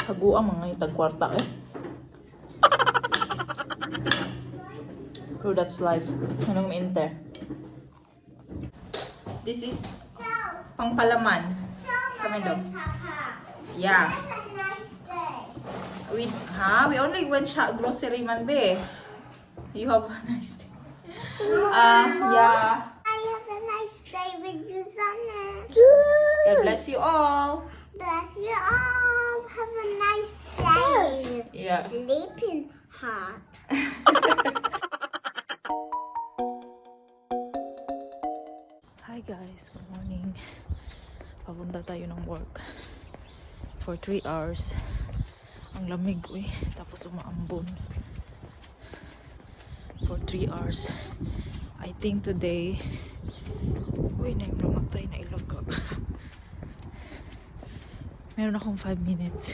Haguang mga itag kwarta eh. Pero that's life. Anong enter? This is pangpalaman. Kami daw. Yeah. We only went grocery man be. You have a nice day. Yeah. I have a nice day with you, Sana. God bless you all. Bless you all. Have a nice day. Yeah. Sleeping hot. Hi guys, good morning. Papunta tayo ng work for 3 hours. Ang lamig tapos umaambon for 3 hours. I think today namatay na ilaga. Meron akong 5 minutes.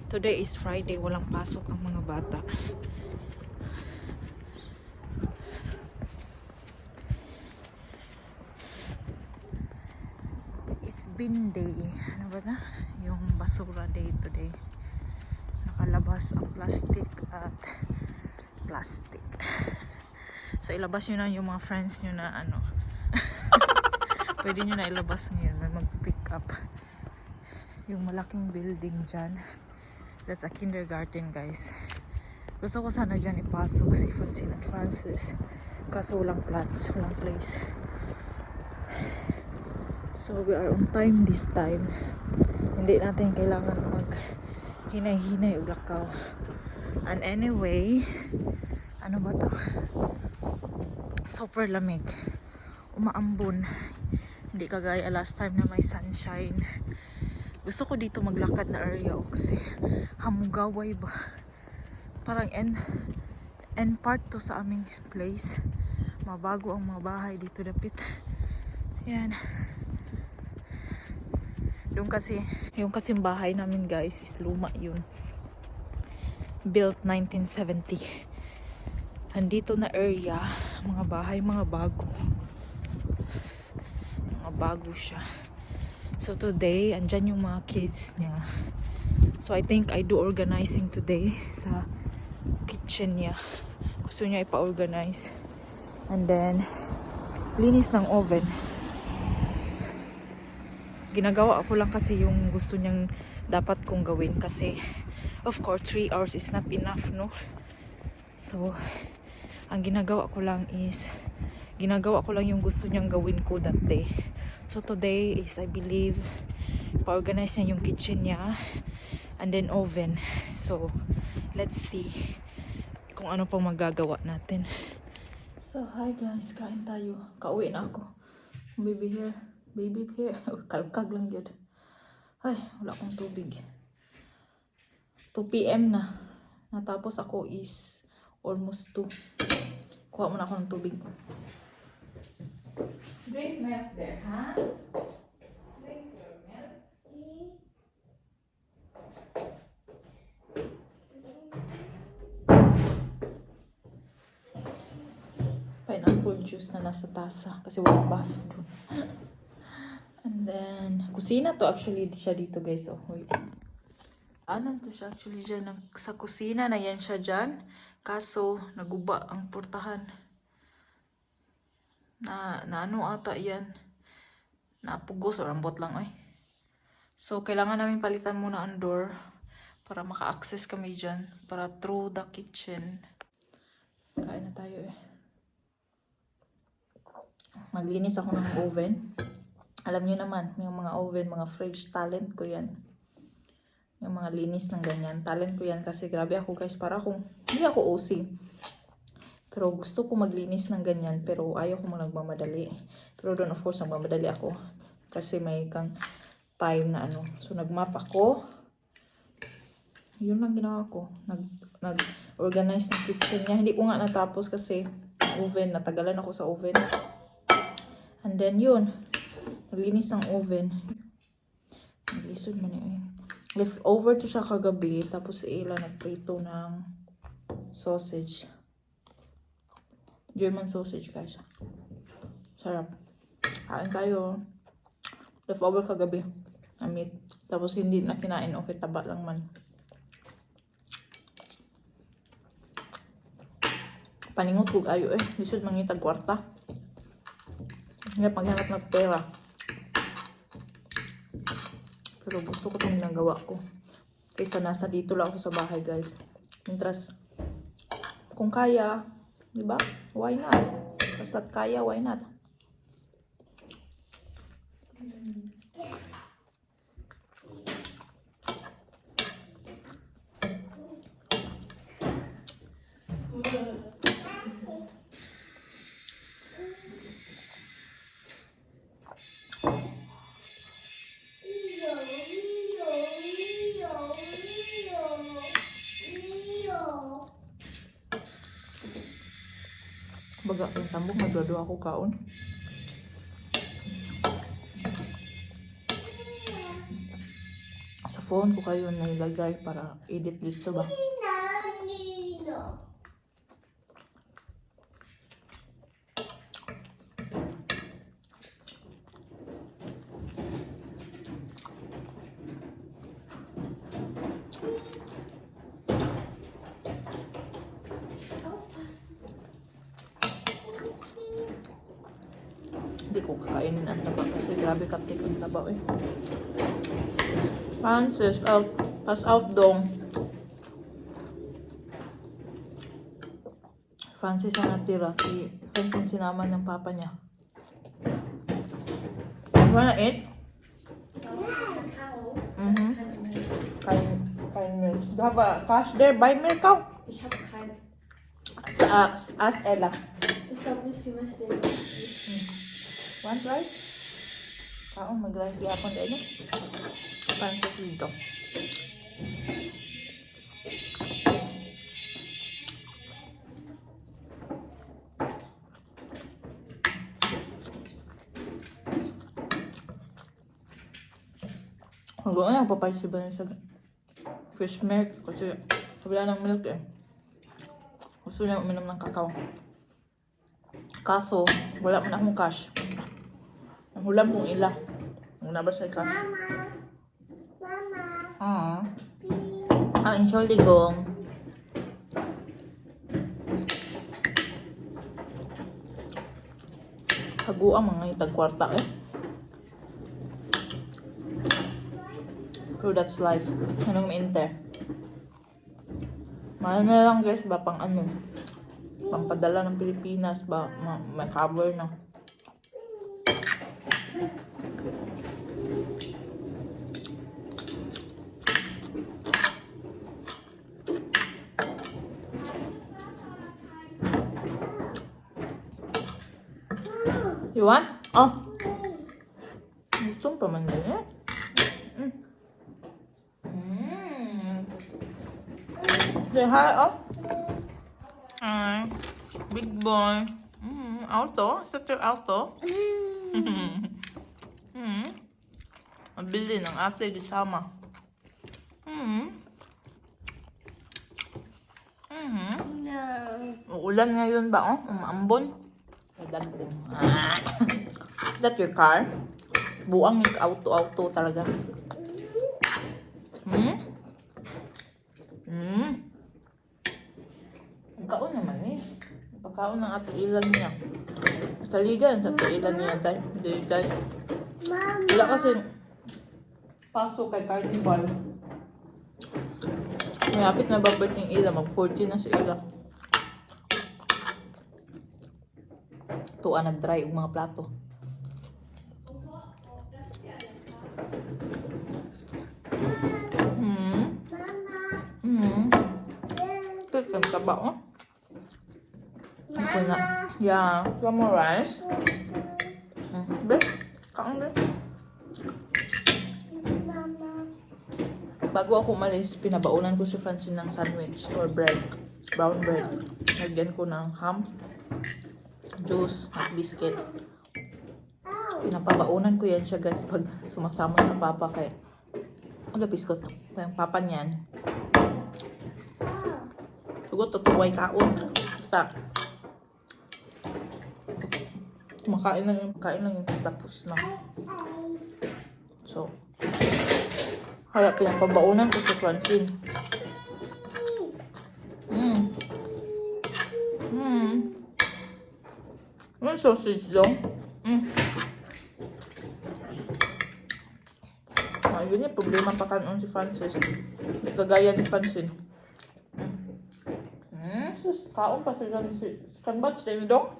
Today is Friday, walang pasok ang mga bata. It's bin day. Ano ba na? Yung basura day today. Nakalabas ang plastic at plastic. So ilabas nyo na yung mga friends nyo na ano. Pwede nyo na ilabas ngayon. May mag-pick up. Yung malaking building dyan. That's a kindergarten guys. Gusto ko sana dyan ipasok si Francene at Francis. Kaso walang plots, walang place. So we are on time this time. Hindi natin kailangan mag-hinay-hinay o lakaw. And anyway, ano ba to? Super lamig. Umaambon. Hindi kagaya last time na may sunshine. Gusto ko dito maglakad na area kasi hamugaway ba. Parang end part to sa aming place. Mabago ang mga bahay dito dapit. Yan. Yung kasing bahay namin guys is luma yun. Built 1970. Andito na area, mga bahay, mga bago. Mga bago siya. So today, andyan yung mga kids niya. So I think I do organizing today sa kitchen niya. Gusto niya ipa-organize. And then, linis ng oven. Ginagawa ako lang kasi yung gusto niyang dapat kong gawin kasi of course 3 hours is not enough, no? So ang ginagawa ko lang yung gusto niyang gawin ko that day. So today is I believe pa-organize niya yung kitchen niya and then oven. So let's see kung ano pang magagawa natin. So hi guys, kain tayo. Kauwi na ako. Baby here. Kalkag lang yun. Ay, wala akong tubig. 2 PM na. Natapos ako is almost 2. Kuha muna ako ng tubig. Drink milk there, ha? Drink your milk. Pineapple juice na nasa tasa kasi walang baso doon. And then, kusina to actually siya dito guys. Oh, wait. Anan to siya actually dyan. Sa kusina na yan siya dyan. Kaso, naguba ang portahan. Na ano ata yan. Napugos o rambot lang eh. So, kailangan namin palitan muna ang door para maka-access kami dyan. Para through the kitchen. Kain na tayo eh. Maglinis ako ng oven. Alam niyo naman, yung mga oven, mga fridge, talent ko yan. Yung mga linis ng ganyan. Talent ko yan kasi grabe ako guys. Para akong, hindi ako OC. Pero gusto ko maglinis ng ganyan. Pero ayaw ko nagmamadali. Pero doon of course, nagmamadali ako. Kasi may kang time na ano. So nagmap ako. Yun lang ginawa ko. Nag-organize ng kitchen niya. Hindi ko nga natapos kasi oven. Natagalan ako sa oven. And then yun. Naglinis ng oven. Naglisod man yun. Leftover to siya kagabi. Tapos ila nagprito ng sausage. German sausage guys. Sarap. Kain tayo. Leftover kagabi. na meat. Tapos hindi na kinain, okay, taba lang man. Paningot ko ayo lisod mangitag kwarta. Nga paghanap ng pera. Pero gusto ko itong nagawa ko. Kaysa nasa dito lang ako sa bahay, guys. Mientras, kung kaya, di ba? Why not? Basta't kaya, why not? Baga yung tambok, magdado ako kaon. Sa phone ko kayo nailagay para edit dito ba? Hindi ko kakainin ang taba kasi grabe kaptik ang taba Francis, out. Pass out dong. Francis ang natira. Si Francene sinama ng papa niya. You wanna eat? Kein Milch. Du hast cash there. Buy milk auch. Ich habe keinen. Ask Ella. Ich glaube nicht, sie möchte. Want rice? Kaon, mag-rice yapon din Francis dito. Hanggang na, papaysi ba niya sa fish milk? Kasi wala ng milk Gusto niya uminom ng kakao. Kaso, wala man akong cash. Ang hulam kong ila. Ang nabas ay cash. Mama. Ang insyoldigong. Haguang mga itag-kwarta So that's life. Anong ma-enter? Mahal na lang guys ba pang ano? Pampadala ng Pilipinas ba? May cover na. You want? Oh. Gusto pa man din Say hi, Big boy. Auto? Is that your auto? Mabili ng ate disama. Uulan ngayon ba, Umaambon? Is that your car? Buang yung auto talaga. Ang kaon naman Pagkaon ng ate ilan niya. Basta ligan sa ate ilan niya. Dahil. Wala kasi pasok kay carnival. Mayapit na babert ng ila. Mag-14 na si ila. Tuwa nag-dry yung mga plato. Ito ang taba, Yeah, one more rice. Kaon din. Bago ako umalis, pinabaunan ko si Francene ng sandwich or bread. Brown bread. Lagyan ko ng ham, juice, at biscuit. Pinapabaunan ko yan siya guys pag sumasama sa papa kay mag-biskot. Kaya ang papa niyan. Sugot tutuway kaon. Basta makain lang yung tapos na. So, Kaya pinapabaunan ko si Francene. May sausage daw. Yun yung problema pa kanon si Francis. Hindi kagaya ni Francene. Sus, kaon pa sila si second batch tayo dong.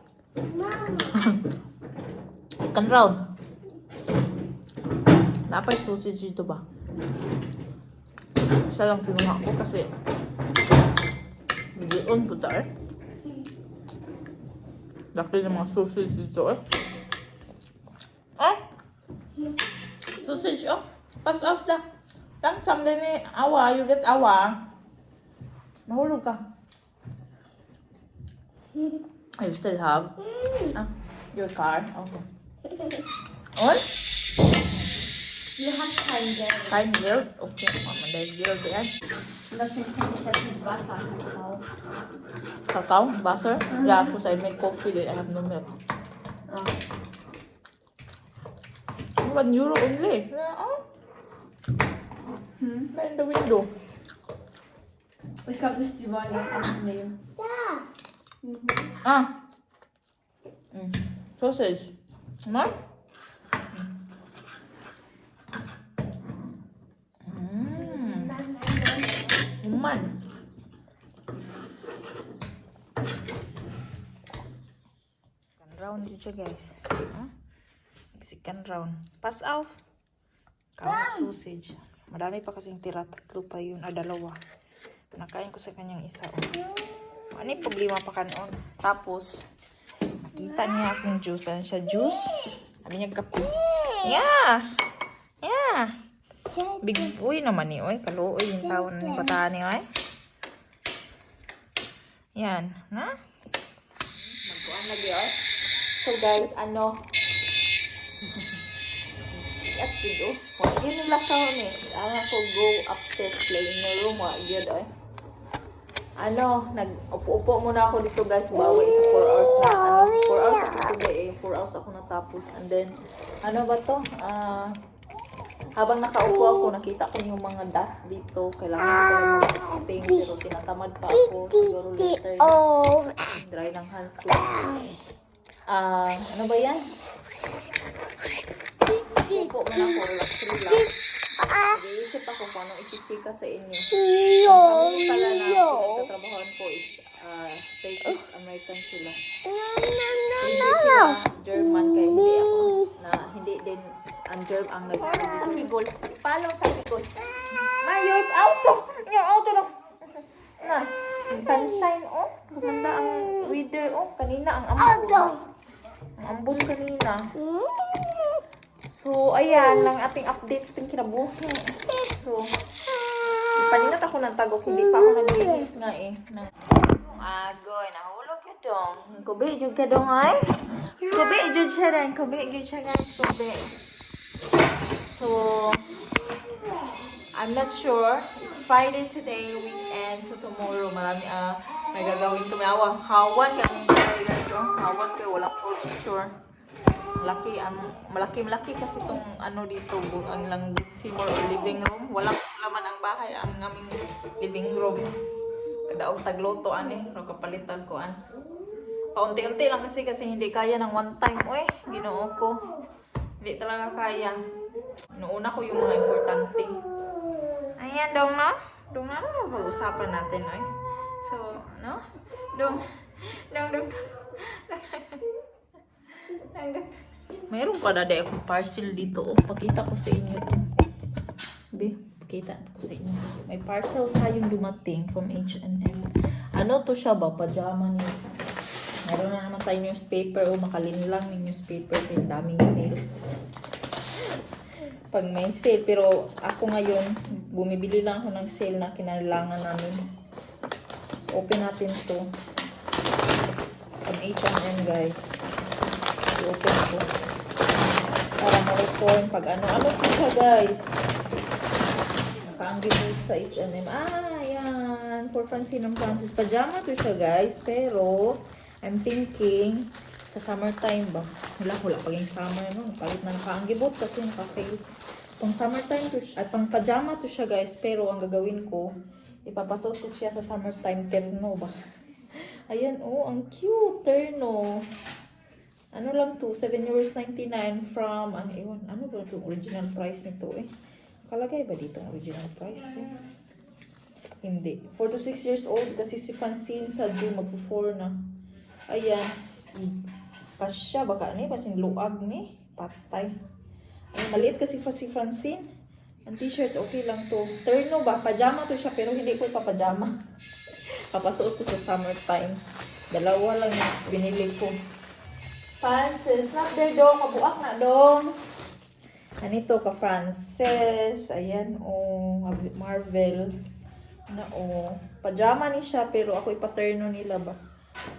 Second round. Napay sausage dito ba? Isa lang kinuha ko kasi bigion po tayo. Laki ng mga sausage dito eh. Sausage pass off da. Lang someday ni awa, you get awa. Mahulog ka. You still have your car? Okay. On? You have kein Geld. Kein Geld? Okay, Mama, dahil Geld yan. Das schmeckt nicht mit Wasser, Kakao. Kakao? Butter? Yeah, because I make coffee then I have no milk. Oh. 1 euro only. Da in the window. Ich glaube nicht, die wollen das annehmen. Sausage. Ma? Man. Second round dito guys. Second round. Pass off. Kawang sausage. Madami pa kasing tira. 3 pa yun. 2. Nakain ko sa kanyang isa. Ano yung problema pa kanon? Tapos, nakita niya akong juice. Ano siya? Juice? Sabi niya kape. Yeah! Yeah! Big boy naman ni oy. Kaluoy yung taon ng bataan ni oy. Yan. Na? Magkuhan lagi oy. So guys, Iyak dito. Wala yun yung lakaw ni. Ko go upstairs play in your room. Wala yun oy. Nag-upo-upo muna ako dito guys. Bawi sa 4 hours na. 4 hours ako today 4 hours ako natapos. And then, ba to? Habang nakaupo ako, nakita ko yung mga dust dito. Kailangan ko pala mag-sting. Pero tinatamad pa ako. Siguro later dry ng hands ko. Ano ba yan? Upo mo na ako. Relax. Nag-iisip ako kung anong ichichika sa inyo. Ang kami pala na pinagtatrabahoan ko is Turkish American sila. So, hindi sila German kaya hindi din ang German ang sa kigol. Palong sa kigol. Yung auto na. Ang sunshine gumanda ang weather kanina ang ambon. Ang ambon kanina. So, ayan lang ating updates pin kinabuhi. So, paningat ako ng tagok. Hindi pa ako naglinis nga agoy, nahulog ka dong. Kubi, jud ka dong ay. Kubi, jud siya rin. Kubi, jud siya guys. Kubi. So, I'm not sure. It's Friday today, weekend. So, tomorrow, marami may gagawin kami. Hawan ka kung guys. Hawan kayo, walang furniture. Malaki kasi itong dito, ang lang simmer or living room. Walang laman ang bahay, ang aming living room. Kadaog tagloto pero kapalitan ko paunti-unti lang kasi hindi kaya ng one time. Ginoo ko. Hindi talaga kaya. Inuuna ko yung mga importante. Ayan, dong na pag-usapan natin So, dong. Mayroon pa na akong parcel dito. Pakita ko sa inyo to. Pakita ko sa inyo. May parcel tayong dumating from H&M. To siya ba? Pajama niya. Meron na naman tayo newspaper. Makalinlang yung newspaper. Kaya daming sale. Pag may sale. Pero ako ngayon, bumibili lang ako ng sale na kinailangan namin. So, open natin to. From H&M guys. I-open ko. Para ma-return pag ano po siya guys. Nakaanggit sa H&M. Ayan. For Francene and Francis. Pajama to siya guys. Pero, I'm thinking, sa summertime ba? Wala pag yung summer, Palit na nakaanggibot kasi naka-sale. Pang summertime to siya, at pang pajama to siya guys. Pero ang gagawin ko, ipapasuot ko siya sa summertime terno ba. Ayan, oh, ang cute terno. Ano lang to, 7.99 from, ano ba itong original price nito eh? Nakalagay ba dito ang original price eh? Hindi. 4 to 6 years old kasi si Francene sa June magpo-4 na. Ayan. Pasya, baka ni, pasing luag ni. Patay. Ay, maliit kasi si Francene. Ang t-shirt, okay lang to. Terno ba? Pajama to siya pero hindi ko ipapajama. Papasuot ko sa summertime. Dalawa lang yung binili ko. Frances, not there dong. Mabuak na dong. Anito ka Frances. Ayan, oh. Marvel. Na, oh. Pajama ni siya, pero ako ipaterno nila ba?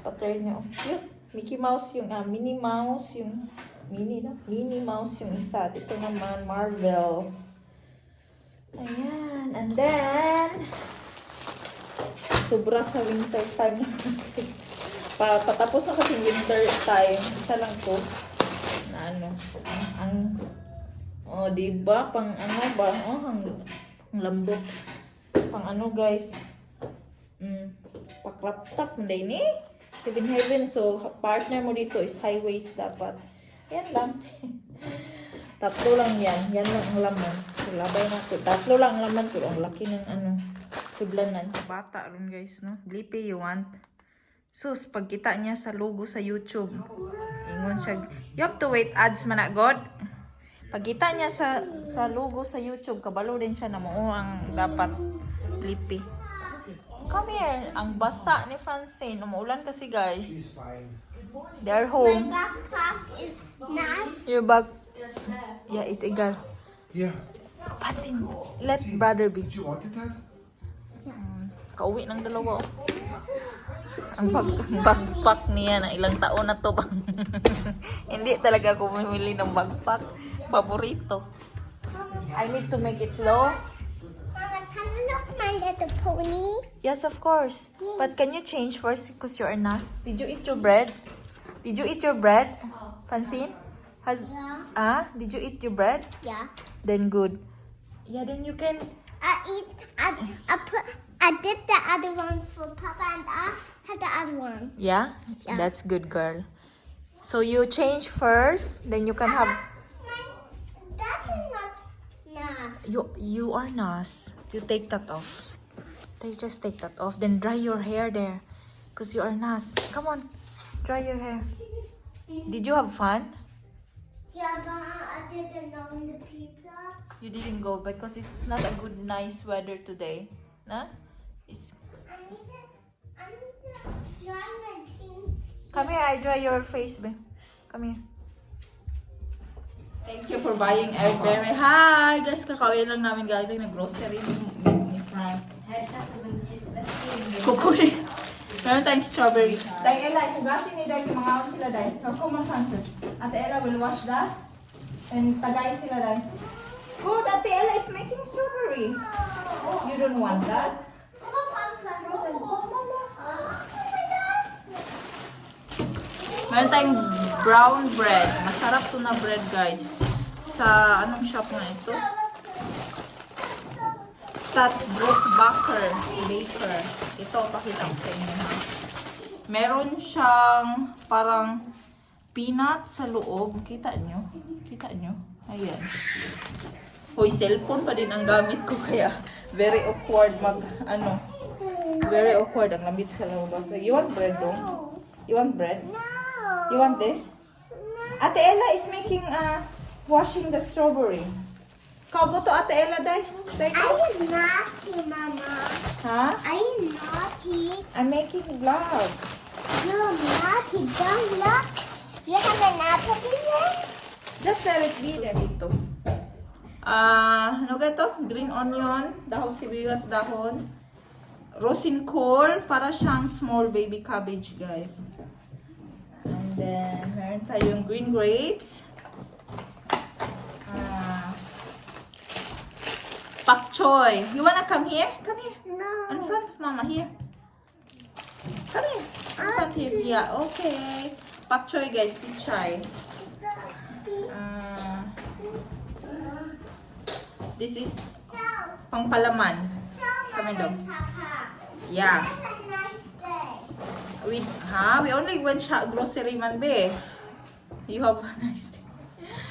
Paterno. Cute. Mickey Mouse yung, Minnie Mouse yung, Minnie Mouse yung isa. Ito naman, Marvel. Ayan. And then, sobra sa winter time na kasi. Patapos na kasi winter time. Isa lang ko. Na ano. Oh, diba? Pang ano ba? Oh, ang lambot. Pang ano guys. Pa-crop top. Hindi ni. Heaven. So, partner mo dito is high waist dapat. Yan lang. Tatlo lang yan. Yan lang ang laman. So, labay na. So, tatlo lang ang laman. Pero ang laki ng ano. Sublanan. Bata ron guys, no? Blippi, you want? Sus, pagkita niya sa logo sa YouTube, ingon siya, you have to wait ads man God. Pagkita niya sa logo sa YouTube, kabalo din siya na mo ang dapat lipi. Come here, ang basa ni Francene. Umuulan kasi guys. They're home. My backpack is nice. Your bag, yeah, it's egal. Yeah. Francene, let brother be. Did you want it, Dad? Kauwi ng dalawa. Ang backpack niya na ilang taon na to bang. Hindi talaga ako mamili ng backpack. Paborito. I need to make it low. Mama, can you look my little pony? Yes, of course. But can you change first because you're a nurse? Did you eat your bread? Did you eat your bread? Francene? Did you eat your bread? Yeah. Then good. Yeah, then you can. I did the other one for Papa and I had the other one. Yeah? Yeah. That's good, girl. So you change first, then you can have. That is not nice. You are nice. You take that off. Just take that off. Then dry your hair there, cause you are nice. Come on, dry your hair. Did you have fun? Yeah, but I didn't know in the pizza. You didn't go because it's not a good, nice weather today. Nah? It's. I need to dry my team. Come here, I dry your face, babe. Come here. Thank you for buying airberry. Hi! Guys, kakawin lang namin galing na grocery ni Frank. Kukunin. Meron tayong strawberry. Dahil Ella, ikugasin ni Dahil yung mga awon sila dahil. Come on, Francis. Ate Ella will wash that. And tagay sila dahil. Good, Ate Ella is making strawberry. You don't want that? Meron tayong brown bread. Masarap to na bread, guys. Sa anong shop na ito? Stadbrook Baker. Ito, pakita ko sa inyo. Meron siyang parang peanut sa loob. Kita nyo? Ayan. Hoy, cellphone pa din ang gamit ko kaya very awkward very awkward ang lamit sa labas. You want bread dong? You want bread? No. You want this? Ate Ella is making washing the strawberry. Kau go to Ate Ella dai. Take Are it. you naughty, Mama? Huh? Are you naughty? I'm making vlog. You're naughty. Don't look. You have an apple here? Just let it be there dito. Ano gato? Green onion, dahon sibuyas, dahon. Rosin cole, para siyang small baby cabbage, guys. And then, meron tayong green grapes. Pak choy. You wanna come here? Come here. No. In front of Mama, here. Come here. In front here. Yeah, okay. Pak choy, guys. Pichay. This is pangpalaman. Come on, dog. Yeah. Have a nice day. We only went grocery man, be. You have a nice day.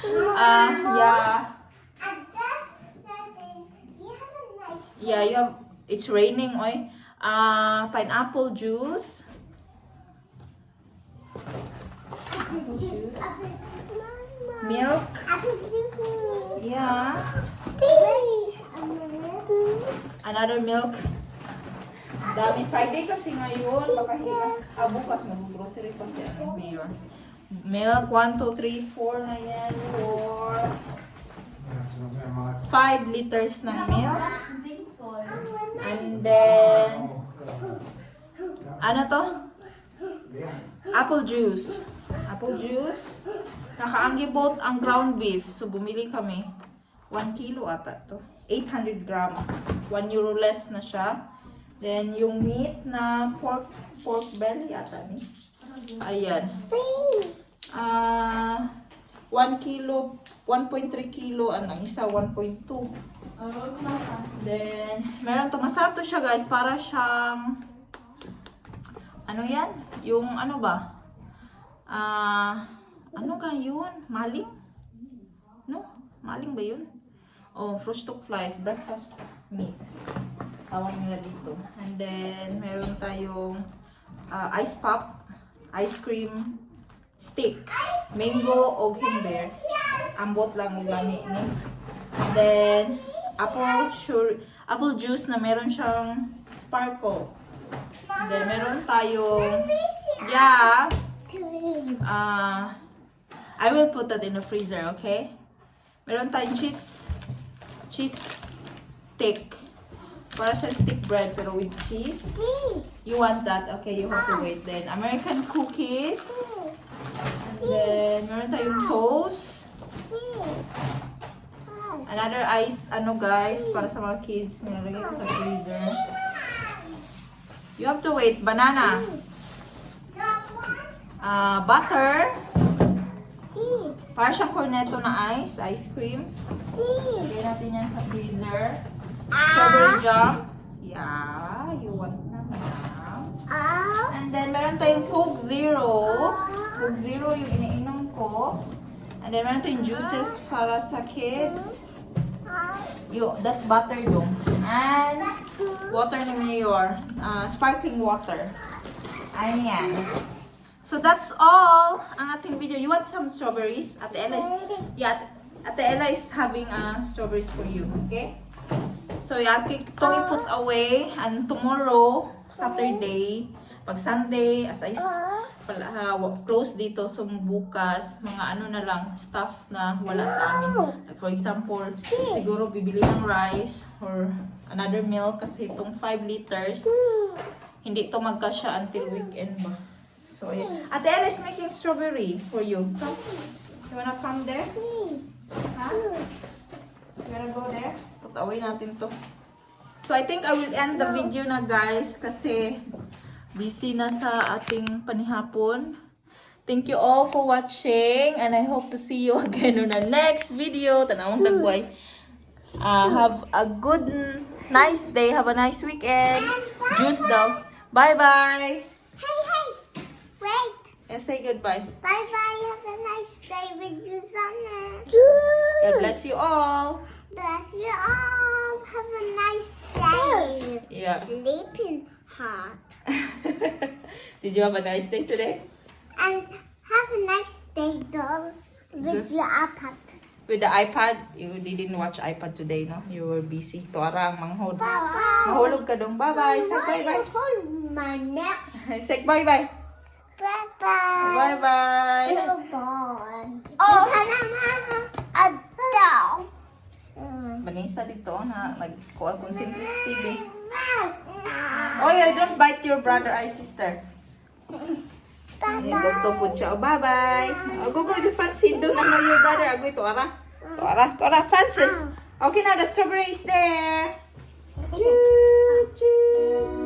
Yeah. And that's something. You have a nice day. Yeah, you have, it's raining, oy. Pineapple juice. Apple juice. Apple juice. Mama. Milk. Apple juice. Yeah. Please. A minute. Another milk. Dami. Friday kasi ngayon. Baka bukas mag-grocery pa siya. Mayor. Milk, 1, 2, 3, 4 na yan. 5 liters ng milk. And then, ano to? Apple juice. Apple juice. Nakaanggibot ang ground beef. So, bumili kami. 1 kilo ata to. 800 grams. 1 euro less na siya. Then, yung meat na pork belly ata ni. Ayan. 1 kilo, 1.3 kilo, ang isa 1.2. Then, meron to. Masarap to siya guys. Para siyang, ano yan? Yung ano ba? Ano ka yun? Maling? No? Maling ba yun? Oh, fruit flies, breakfast meat. Tawag nila dito. And then, meron tayong ice pop, ice cream stick, mango o himbeer. Ambot lang o gani ni. And then, apple juice na meron siyang sparkle. And then, meron tayong, yeah, I will put that in the freezer, okay? Meron tayong cheese stick. Para siyang stick bread pero with cheese. You want that? Okay, you have to wait then. American cookies. And then, meron tayong toast. Another ice, guys, para sa mga kids. Nilalagay ko sa freezer. You have to wait. Banana. Butter. Para siyang cornetto na ice cream. Lagay natin yan sa freezer. Strawberry jam. Yeah, you want na ma'am. And then, meron tayong Coke Zero. Coke Zero yung iniinom ko. And then, meron tayong juices para sa kids. That's butter dong. And water ni Mayor. Sparkling water. Ayan. So, that's all ang ating video. You want some strawberries? Ate Ella is having strawberries for you. Okay? So, itong i-put away. And tomorrow, Saturday, pag Sunday, as I close dito, so bukas, mga na lang, stuff na wala sa amin. Like for example, siguro bibili ng rice or another milk kasi itong 5 liters, hindi ito magkasya until weekend ba. So, yeah. Ate Ella is making strawberry for you. Come. You wanna come there? Huh? You wanna go there? Put away natin to. So, I think I will end the video na guys kasi busy na sa ating panihapon. Thank you all for watching and I hope to see you again on the next video. Tanawang dagway. Have a good, nice day. Have a nice weekend. Juice daw. Bye-bye. Hey, wait. Yes, say goodbye. Bye-bye. Have a nice day with you, Sana. God bless you all. Bless you all. Have a nice day. Yeah. Sleeping hard. Did you have a nice day today? And have a nice day, doll, with your iPad. With the iPad? You didn't watch iPad today, no? You were busy. Tuarang manghod. Bye-bye. Mahulog ka dong. Bye-bye. Say bye-bye. Hold my neck. Say bye-bye. Bye-bye. Bye-bye. Bye-bye. Oh! A doll. Vanessa dito na nag-concentrate TV. Oh, yeah, don't bite your brother or sister. Gusto po siya. Oh, bye-bye. Oh, go, Francene. Don't know your brother. Agoy, Tuara, Francis. Okay, now the strawberry is there. Choo, choo.